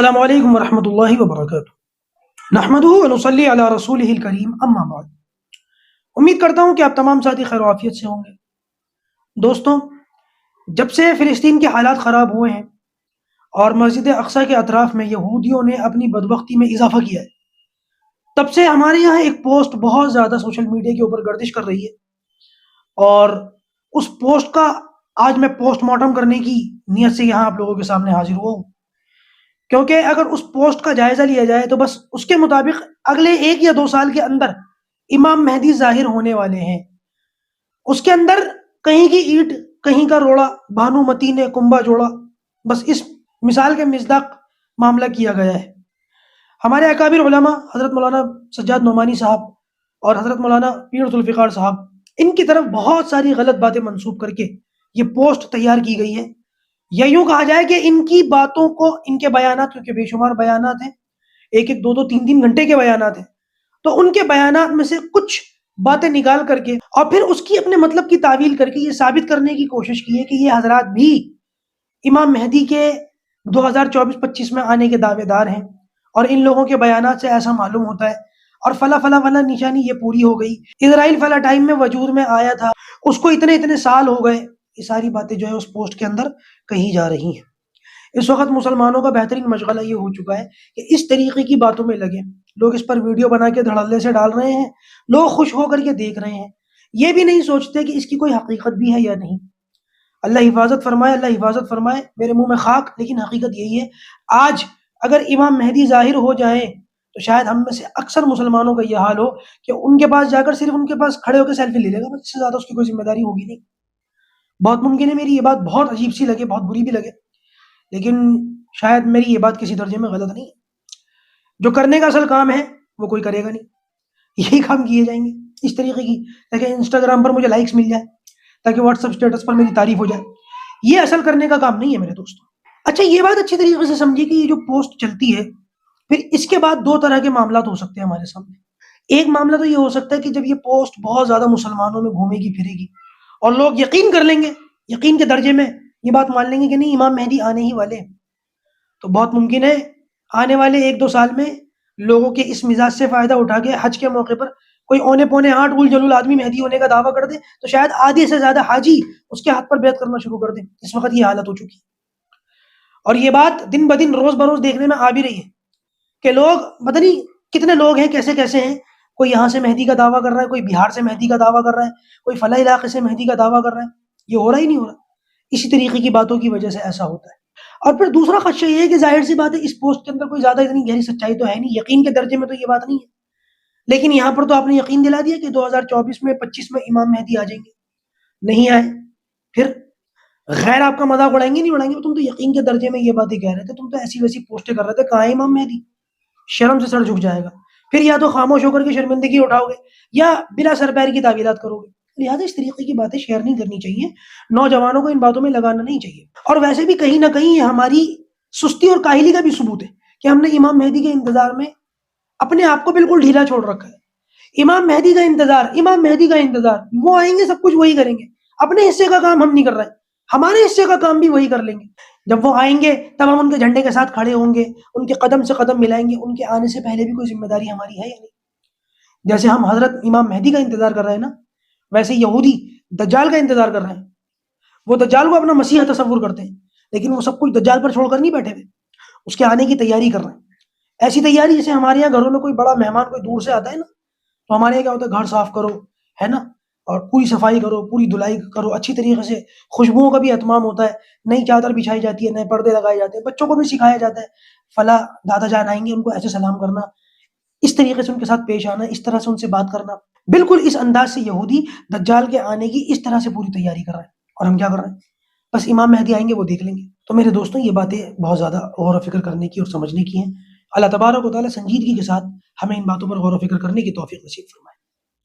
السلام علیکم ورحمۃ اللہ وبرکاتہ، نحمدہ ونصلی علی رسولہ الکریم، اما بعد۔ امید کرتا ہوں کہ آپ تمام ساتھی خیر و عافیت سے ہوں گے۔ دوستوں، جب سے فلسطین کے حالات خراب ہوئے ہیں اور مسجد اقصیٰ کے اطراف میں یہودیوں نے اپنی بدبختی میں اضافہ کیا ہے، تب سے ہمارے یہاں ایک پوسٹ بہت زیادہ سوشل میڈیا کے اوپر گردش کر رہی ہے، اور اس پوسٹ کا آج میں پوسٹ مارٹم کرنے کی نیت سے یہاں آپ لوگوں کے سامنے حاضر ہوا ہوں، کیونکہ اگر اس پوسٹ کا جائزہ لیا جائے تو بس اس کے مطابق اگلے 1 یا 2 سال کے اندر امام مہدی ظاہر ہونے والے ہیں۔ اس کے اندر کہیں کی اینٹ کہیں کا روڑا، بانو متی نے کنبا جوڑا، بس اس مثال کے مصداق معاملہ کیا گیا ہے۔ ہمارے اکابر علماء حضرت مولانا سجاد نعمانی صاحب اور حضرت مولانا پیر ذوالفقار صاحب، ان کی طرف بہت ساری غلط باتیں منسوب کر کے یہ پوسٹ تیار کی گئی ہے، یا یوں کہا جائے کہ ان کی باتوں کو، ان کے بیانات، کیونکہ بے شمار بیانات ہیں، 1 1 2 2 3 3 گھنٹے کے بیانات ہیں، تو ان کے بیانات میں سے کچھ باتیں نکال کر کے اور پھر اس کی اپنے مطلب کی تعویل کر کے یہ ثابت کرنے کی کوشش کی ہے کہ یہ حضرات بھی امام مہدی کے 2024-25 میں آنے کے دعوے دار ہیں، اور ان لوگوں کے بیانات سے ایسا معلوم ہوتا ہے، اور فلاں فلاں فلاں نشانی یہ پوری ہو گئی، اسرائیل فلاں ٹائم میں وجود میں آیا تھا، اس کو اتنے اتنے سال ہو گئے۔ یہ ساری باتیں جو ہے اس پوسٹ کے اندر کہی جا رہی ہیں۔ اس وقت مسلمانوں کا بہترین مشغلہ یہ ہو چکا ہے کہ اس طریقے کی باتوں میں لگے، لوگ اس پر ویڈیو بنا کے دھڑلے سے ڈال رہے ہیں، لوگ خوش ہو کر کے دیکھ رہے ہیں، یہ بھی نہیں سوچتے کہ اس کی کوئی حقیقت بھی ہے یا نہیں۔ اللہ حفاظت فرمائے، اللہ حفاظت فرمائے، میرے منہ میں خاک، لیکن حقیقت یہی ہے۔ آج اگر امام مہدی ظاہر ہو جائیں تو شاید ہم میں سے اکثر مسلمانوں کا یہ حال ہو کہ ان کے پاس جا کر صرف ان کے پاس کھڑے ہو کے سیلفی لے لے گا، بس اس سے زیادہ اس کی کوئی ذمہ داری ہوگی نہیں۔ بہت ممکن ہے میری یہ بات بہت عجیب سی لگے، بہت بری بھی لگے، لیکن شاید میری یہ بات کسی درجے میں غلط نہیں ہے۔ جو کرنے کا اصل کام ہے وہ کوئی کرے گا نہیں، یہی کام کیے جائیں گے اس طریقے کی، تاکہ انسٹاگرام پر مجھے لائکس مل جائے، تاکہ واٹس ایپ اسٹیٹس پر میری تعریف ہو جائے۔ یہ اصل کرنے کا کام نہیں ہے میرے دوستوں۔ اچھا، یہ بات اچھی طریقے سے سمجھیے کہ یہ جو پوسٹ چلتی ہے، پھر اس کے بعد 2 طرح کے معاملات ہو سکتے ہیں ہمارے سامنے۔ ایک معاملہ تو یہ ہو سکتا ہے کہ جب یہ پوسٹ بہت زیادہ مسلمانوں میں گھومے گی پھرے گی اور لوگ یقین کر لیں گے، یقین کے درجے میں یہ بات مان لیں گے کہ نہیں، امام مہدی آنے ہی والے ہیں، تو بہت ممکن ہے آنے والے 1 2 سال میں لوگوں کے اس مزاج سے فائدہ اٹھا کے حج کے موقع پر کوئی اونے پونے 8 اول جلول آدمی مہدی ہونے کا دعویٰ کر دے، تو شاید آدھے سے زیادہ حاجی اس کے ہاتھ پر بیعت کرنا شروع کر دیں۔ اس وقت یہ حالت ہو چکی ہے، اور یہ بات دن بدن روز بروز دیکھنے میں آ بھی رہی ہے کہ لوگ پتہ نہیں کتنے لوگ ہیں، کیسے کیسے ہیں، کوئی یہاں سے مہدی کا دعویٰ کر رہا ہے، کوئی بہار سے مہدی کا دعویٰ کر رہا ہے، کوئی فلاں علاقے سے مہدی کا دعویٰ کر رہا ہے۔ یہ ہو رہا ہی نہیں ہو رہا، اسی طریقے کی باتوں کی وجہ سے ایسا ہوتا ہے۔ اور پھر دوسرا خدشہ یہ ہے کہ ظاہر سی بات ہے، اس پوسٹ کے اندر کوئی زیادہ اتنی گہری سچائی تو ہے نہیں، یقین کے درجے میں تو یہ بات نہیں ہے، لیکن یہاں پر تو آپ نے یقین دلا دیا کہ 2024 میں 25 میں امام مہدی آ جائیں گے۔ نہیں آئے، پھر غیر آپ کا مذاق اڑائیں گے نہیں اڑائیں گے، تم تو یقین کے درجے میں یہ باتیں کہہ رہے تھے، تم تو ایسی ویسی پوسٹیں کر رہے تھے، کہاں ہے امام مہدی؟ شرم سے سر جھک جائے گا، پھر یا تو خاموش ہو کر کے شرمندگی اٹھاؤ گے یا بلا سر پیر کی تعویلات کرو گے۔ لہٰذا اس طریقے کی باتیں شیئر نہیں کرنی چاہیے، نوجوانوں کو ان باتوں میں لگانا نہیں چاہیے۔ اور ویسے بھی کہیں نہ کہیں یہ ہماری سستی اور کاہلی کا بھی ثبوت ہے کہ ہم نے امام مہدی کے انتظار میں اپنے آپ کو بالکل ڈھیلا چھوڑ رکھا ہے۔ امام مہدی کا انتظار، امام مہدی کا انتظار، وہ آئیں گے سب کچھ وہی کریں گے، اپنے حصے کا کام ہم نہیں کر رہے، ہمارے حصے کا کام بھی وہی کر لیں گے۔ جب وہ آئیں گے تب ہم ان کے جھنڈے کے ساتھ کھڑے ہوں گے، ان کے قدم سے قدم ملائیں گے، ان کے آنے سے پہلے بھی کوئی ذمہ داری ہماری ہے یا نہیں؟ جیسے ہم حضرت امام مہدی کا انتظار کر رہے ہیں نا، ویسے یہودی دجال کا انتظار کر رہے ہیں۔ وہ دجال کو اپنا مسیح تصور کرتے ہیں، لیکن وہ سب کچھ دجال پر چھوڑ کر نہیں بیٹھے ہوئے، اس کے آنے کی تیاری کر رہے ہیں۔ ایسی تیاری جیسے ہمارے یہاں گھروں میں کوئی بڑا مہمان کوئی دور سے آتا ہے نا، تو ہمارے یہاں کیا ہوتا ہے، گھر صاف کرو، ہے نا، اور پوری صفائی کرو، پوری دھلائی کرو اچھی طریقے سے، خوشبوؤں کا بھی اہتمام ہوتا ہے، نئی چادر بچھائی جاتی ہے، نئے پردے لگائے جاتے ہیں، بچوں کو بھی سکھایا جاتا ہے فلاں دادا جان آئیں گے ان کو ایسے سلام کرنا، اس طریقے سے ان کے ساتھ پیش آنا، اس طرح سے ان سے بات کرنا۔ بالکل اس انداز سے یہودی دجال کے آنے کی اس طرح سے پوری تیاری کر رہے ہیں، اور ہم کیا کر رہے ہیں، بس امام مہدی آئیں گے وہ دیکھ لیں گے۔ تو میرے دوستوں، یہ باتیں بہت زیادہ غور و فکر کرنے کی اور سمجھنے کی ہیں۔ اللہ تبارک و تعالیٰ سنجیدگی کے ساتھ ہمیں ان باتوں پر غور و فکر کرنے کی توفیق نصیب فرمائے۔